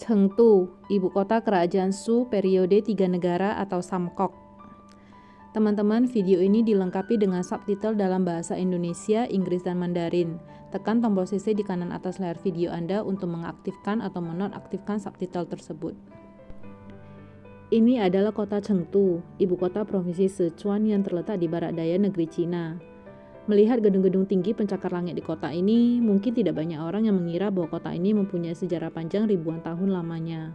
Chengdu, ibu kota kerajaan Shu periode 3 negara atau Samkok. Teman-teman, video ini dilengkapi dengan subtitle dalam bahasa Indonesia, Inggris, dan Mandarin. Tekan tombol CC di kanan atas layar video Anda untuk mengaktifkan atau menonaktifkan subtitle tersebut. Ini adalah kota Chengdu, ibu kota provinsi Sichuan yang terletak di barat daya negeri Cina. Melihat gedung-gedung tinggi pencakar langit di kota ini, mungkin tidak banyak orang yang mengira bahwa kota ini mempunyai sejarah panjang ribuan tahun lamanya.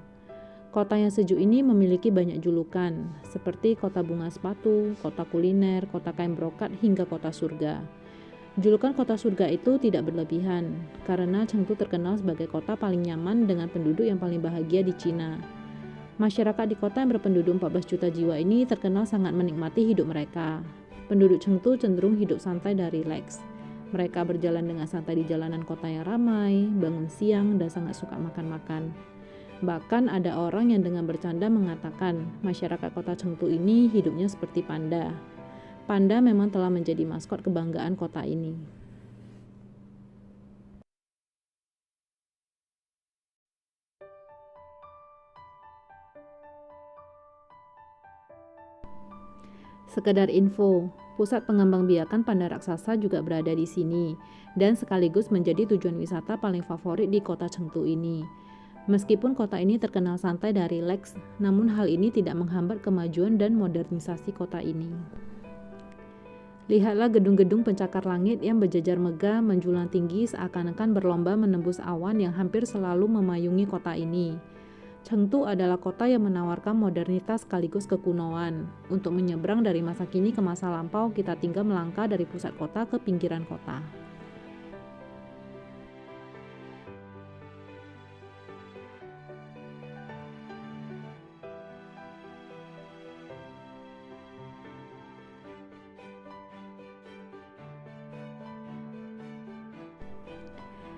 Kota yang sejuk ini memiliki banyak julukan, seperti kota bunga sepatu, kota kuliner, kota kain brokat, hingga kota surga. Julukan kota surga itu tidak berlebihan, karena Chengdu terkenal sebagai kota paling nyaman dengan penduduk yang paling bahagia di Cina. Masyarakat di kota yang berpenduduk 14 juta jiwa ini terkenal sangat menikmati hidup mereka. Penduduk Chengdu cenderung hidup santai dan rileks. Mereka berjalan dengan santai di jalanan kota yang ramai, bangun siang, dan sangat suka makan-makan. Bahkan ada orang yang dengan bercanda mengatakan masyarakat kota Chengdu ini hidupnya seperti panda. Panda memang telah menjadi maskot kebanggaan kota ini. Sekedar info, pusat pengembangbiakan panda raksasa juga berada di sini dan sekaligus menjadi tujuan wisata paling favorit di kota Chengdu ini. Meskipun kota ini terkenal santai dan rileks, namun hal ini tidak menghambat kemajuan dan modernisasi kota ini. Lihatlah gedung-gedung pencakar langit yang berjajar megah menjulang tinggi seakan-akan berlomba menembus awan yang hampir selalu memayungi kota ini. Chengdu adalah kota yang menawarkan modernitas sekaligus kekunoan. Untuk menyeberang dari masa kini ke masa lampau, kita tinggal melangkah dari pusat kota ke pinggiran kota.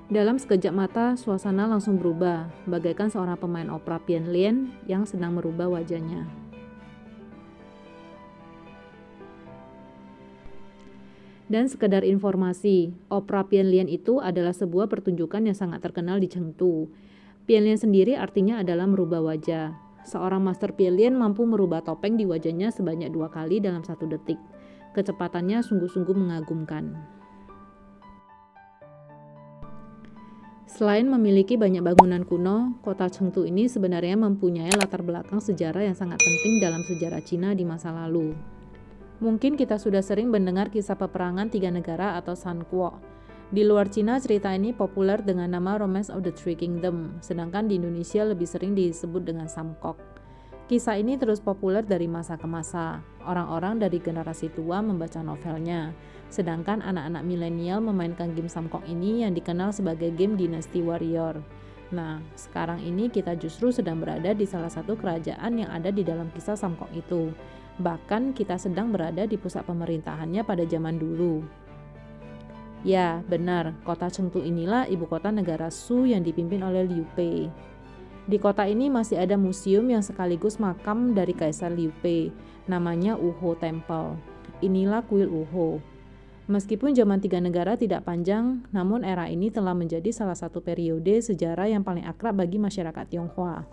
Dalam sekejap mata, suasana langsung berubah, bagaikan seorang pemain opera Pian Lian yang sedang merubah wajahnya. Dan sekedar informasi, opera Pian Lian itu adalah sebuah pertunjukan yang sangat terkenal di Chengdu. Pian Lian sendiri artinya adalah merubah wajah. Seorang master Pian Lian mampu merubah topeng di wajahnya sebanyak 2 kali dalam 1 detik. Kecepatannya sungguh-sungguh mengagumkan. Selain memiliki banyak bangunan kuno, kota Chengdu ini sebenarnya mempunyai latar belakang sejarah yang sangat penting dalam sejarah Cina di masa lalu. Mungkin kita sudah sering mendengar kisah peperangan 3 negara atau Sankuo. Di luar Cina, cerita ini populer dengan nama Romance of the Three Kingdoms, sedangkan di Indonesia lebih sering disebut dengan Samkok. Kisah ini terus populer dari masa ke masa. Orang-orang dari generasi tua membaca novelnya, sedangkan anak-anak milenial memainkan game Samkok ini yang dikenal sebagai game Dynasty Warrior. Nah, sekarang ini kita justru sedang berada di salah satu kerajaan yang ada di dalam kisah Samkok itu. Bahkan kita sedang berada di pusat pemerintahannya pada zaman dulu. Ya, benar, kota Chengdu inilah ibu kota negara Shu yang dipimpin oleh Liu Bei. Di kota ini masih ada museum yang sekaligus makam dari Kaisar Liu Bei, namanya Wuhou Temple. Inilah kuil Wuhou. Meskipun zaman 3 negara tidak panjang, namun era ini telah menjadi salah satu periode sejarah yang paling akrab bagi masyarakat Tionghoa.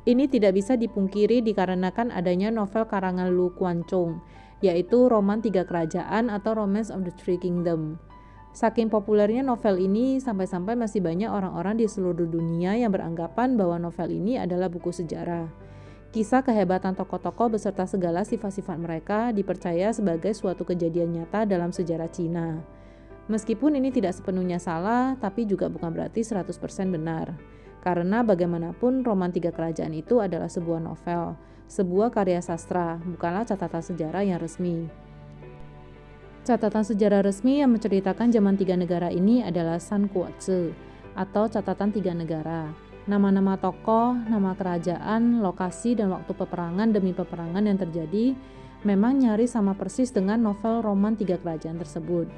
Ini tidak bisa dipungkiri dikarenakan adanya novel karangan Lu Quanzhong, yaitu Roman 3 Kerajaan atau Romance of the Three Kingdoms. Saking populernya novel ini, sampai-sampai masih banyak orang-orang di seluruh dunia yang beranggapan bahwa novel ini adalah buku sejarah. Kisah kehebatan tokoh-tokoh beserta segala sifat-sifat mereka dipercaya sebagai suatu kejadian nyata dalam sejarah Cina. Meskipun ini tidak sepenuhnya salah, tapi juga bukan berarti 100% benar. Karena bagaimanapun Roman 3 Kerajaan itu adalah sebuah novel, sebuah karya sastra, bukanlah catatan sejarah yang resmi. Catatan sejarah resmi yang menceritakan zaman 3 negara ini adalah Sankuo-zi atau catatan 3 negara. Nama-nama tokoh, nama kerajaan, lokasi, dan waktu peperangan demi peperangan yang terjadi memang nyaris sama persis dengan novel Roman 3 Kerajaan tersebut.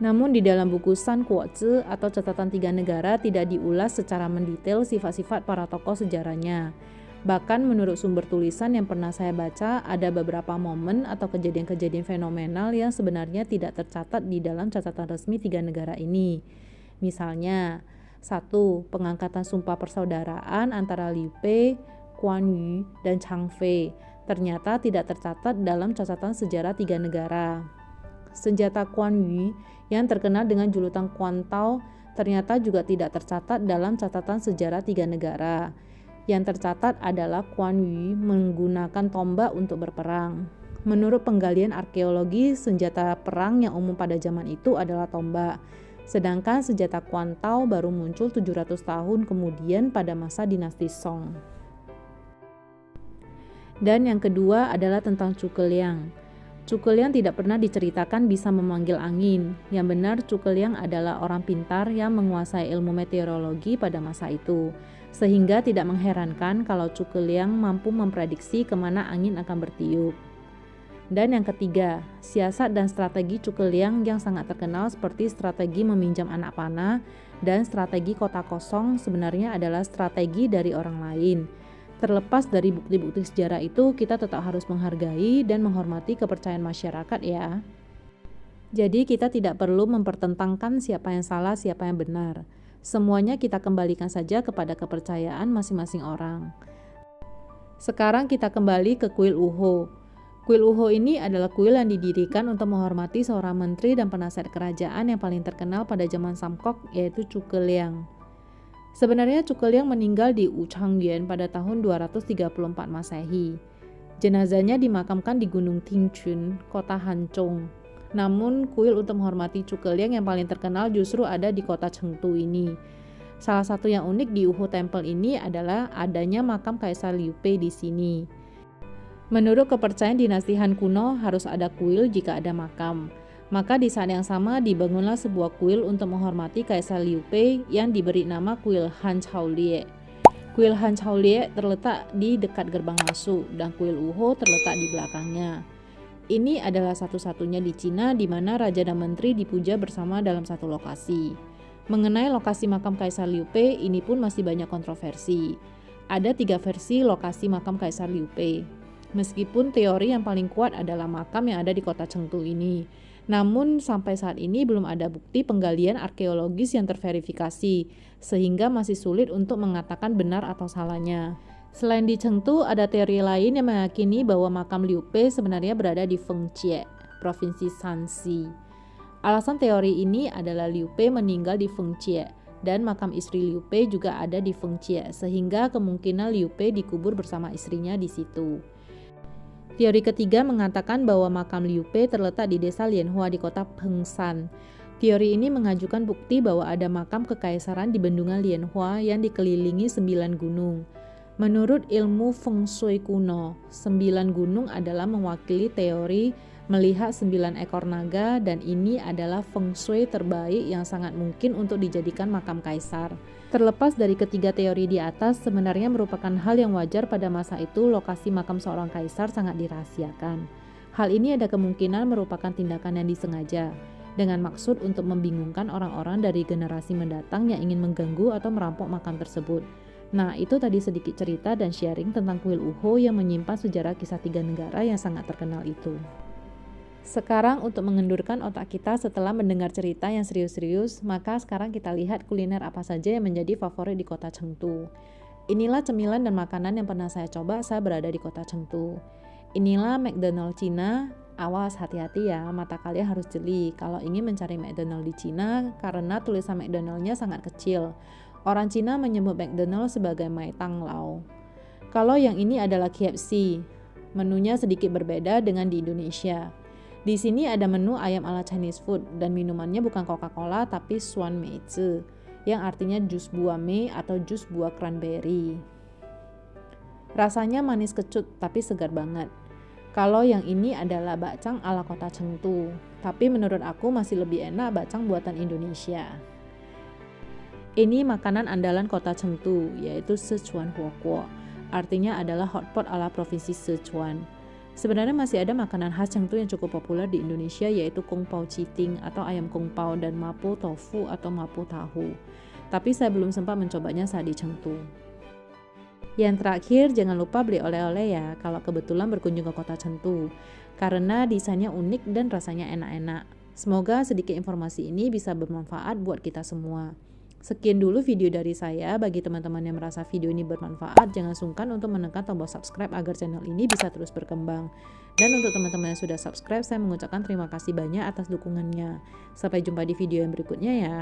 Namun di dalam buku Sankuo-zi atau catatan 3 negara tidak diulas secara mendetail sifat-sifat para tokoh sejarahnya. Bahkan menurut sumber tulisan yang pernah saya baca, ada beberapa momen atau kejadian-kejadian fenomenal yang sebenarnya tidak tercatat di dalam catatan resmi 3 negara ini. Misalnya, 1. Pengangkatan sumpah persaudaraan antara Liu Bei, Guan Yu, dan Chang Fei ternyata tidak tercatat dalam catatan sejarah 3 negara. Senjata Guan Yu yang terkenal dengan julukan Guan Tao ternyata juga tidak tercatat dalam catatan sejarah 3 negara. Yang tercatat adalah Guan Yu menggunakan tombak untuk berperang. Menurut penggalian arkeologi, senjata perang yang umum pada zaman itu adalah tombak. Sedangkan senjata Guan Tao baru muncul 700 tahun kemudian pada masa dinasti Song. Dan yang kedua adalah tentang Zhuge Liang. Zhuge Liang tidak pernah diceritakan bisa memanggil angin. Yang benar, Zhuge Liang adalah orang pintar yang menguasai ilmu meteorologi pada masa itu. Sehingga tidak mengherankan kalau Zhuge Liang mampu memprediksi kemana angin akan bertiup. Dan yang ketiga, siasat dan strategi Zhuge Liang yang sangat terkenal seperti strategi meminjam anak panah dan strategi kota kosong sebenarnya adalah strategi dari orang lain. Terlepas dari bukti-bukti sejarah itu, kita tetap harus menghargai dan menghormati kepercayaan masyarakat ya. Jadi kita tidak perlu mempertentangkan siapa yang salah, siapa yang benar. Semuanya kita kembalikan saja kepada kepercayaan masing-masing orang. Sekarang kita kembali ke kuil Wuho. Kuil Wuho ini adalah kuil yang didirikan untuk menghormati seorang menteri dan penasihat kerajaan yang paling terkenal pada zaman Samkok, yaitu Zhuge Liang. Sebenarnya Zhuge Liang meninggal di Wuchangyuan pada tahun 234 Masehi. Jenazahnya dimakamkan di Gunung Tingchun, kota Hanzhong. Namun kuil untuk menghormati Zhuge Liang yang paling terkenal justru ada di kota Chengdu ini. Salah satu yang unik di Wuho Temple ini adalah adanya makam Kaisar Liu Bei di sini. Menurut kepercayaan dinasti Han kuno harus ada kuil jika ada makam. Maka di saat yang sama dibangunlah sebuah kuil untuk menghormati Kaisar Liu Bei yang diberi nama kuil Han Chaolie. Kuil Han Chaolie terletak di dekat gerbang masuk dan kuil Wuho terletak di belakangnya. Ini adalah satu-satunya di Cina di mana raja dan menteri dipuja bersama dalam satu lokasi. Mengenai lokasi makam Kaisar Liu Bei ini pun masih banyak kontroversi. Ada 3 versi lokasi makam Kaisar Liu Bei. Meskipun teori yang paling kuat adalah makam yang ada di kota Chengdu ini. Namun sampai saat ini belum ada bukti penggalian arkeologis yang terverifikasi, sehingga masih sulit untuk mengatakan benar atau salahnya. Selain di Chengdu, ada teori lain yang meyakini bahwa makam Liu Bei sebenarnya berada di Fengjie, Provinsi Shanxi. Alasan teori ini adalah Liu Bei meninggal di Fengjie, dan makam istri Liu Bei juga ada di Fengjie, sehingga kemungkinan Liu Bei dikubur bersama istrinya di situ. Teori ketiga mengatakan bahwa makam Liu Bei terletak di desa Lianhua di kota Fengshan. Teori ini mengajukan bukti bahwa ada makam kekaisaran di bendungan Lianhua yang dikelilingi 9 gunung. Menurut ilmu Feng Shui kuno, 9 gunung adalah mewakili teori melihat 9 ekor naga dan ini adalah Feng Shui terbaik yang sangat mungkin untuk dijadikan makam kaisar. Terlepas dari ketiga teori di atas, sebenarnya merupakan hal yang wajar pada masa itu lokasi makam seorang kaisar sangat dirahasiakan. Hal ini ada kemungkinan merupakan tindakan yang disengaja, dengan maksud untuk membingungkan orang-orang dari generasi mendatang yang ingin mengganggu atau merampok makam tersebut. Nah, itu tadi sedikit cerita dan sharing tentang kuil Wuho yang menyimpan sejarah kisah 3 negara yang sangat terkenal itu. Sekarang untuk mengendurkan otak kita setelah mendengar cerita yang serius-serius, maka sekarang kita lihat kuliner apa saja yang menjadi favorit di kota Chengdu. Inilah cemilan dan makanan yang pernah saya coba saat berada di kota Chengdu. Inilah McDonald Cina. Awas, hati-hati ya, mata kalian harus jeli kalau ingin mencari McDonald di Cina karena tulisan McDonald-nya sangat kecil. Orang Cina menyebut McDonald sebagai Mai Tang Lao. Kalau yang ini adalah KFC, menunya sedikit berbeda dengan di Indonesia. Di sini ada menu ayam ala Chinese food dan minumannya bukan Coca-Cola tapi Swan Meizi yang artinya jus buah mei atau jus buah cranberry. Rasanya manis kecut tapi segar banget. Kalau yang ini adalah bakcang ala kota Chengdu, tapi menurut aku masih lebih enak bakcang buatan Indonesia. Ini makanan andalan kota Chengdu yaitu Sichuan Huoguo, artinya adalah hotpot ala provinsi Sichuan. Sebenarnya masih ada makanan khas Chengdu yang cukup populer di Indonesia yaitu kung pao citing atau ayam kung pao dan mapo tofu atau mapo tahu. Tapi saya belum sempat mencobanya saat di Chengdu. Yang terakhir, jangan lupa beli oleh-oleh ya kalau kebetulan berkunjung ke kota Chengdu karena desainnya unik dan rasanya enak-enak. Semoga sedikit informasi ini bisa bermanfaat buat kita semua. Sekian dulu video dari saya. Bagi teman-teman yang merasa video ini bermanfaat, jangan sungkan untuk menekan tombol subscribe agar channel ini bisa terus berkembang. Dan untuk teman-teman yang sudah subscribe, saya mengucapkan terima kasih banyak atas dukungannya. Sampai jumpa di video yang berikutnya ya.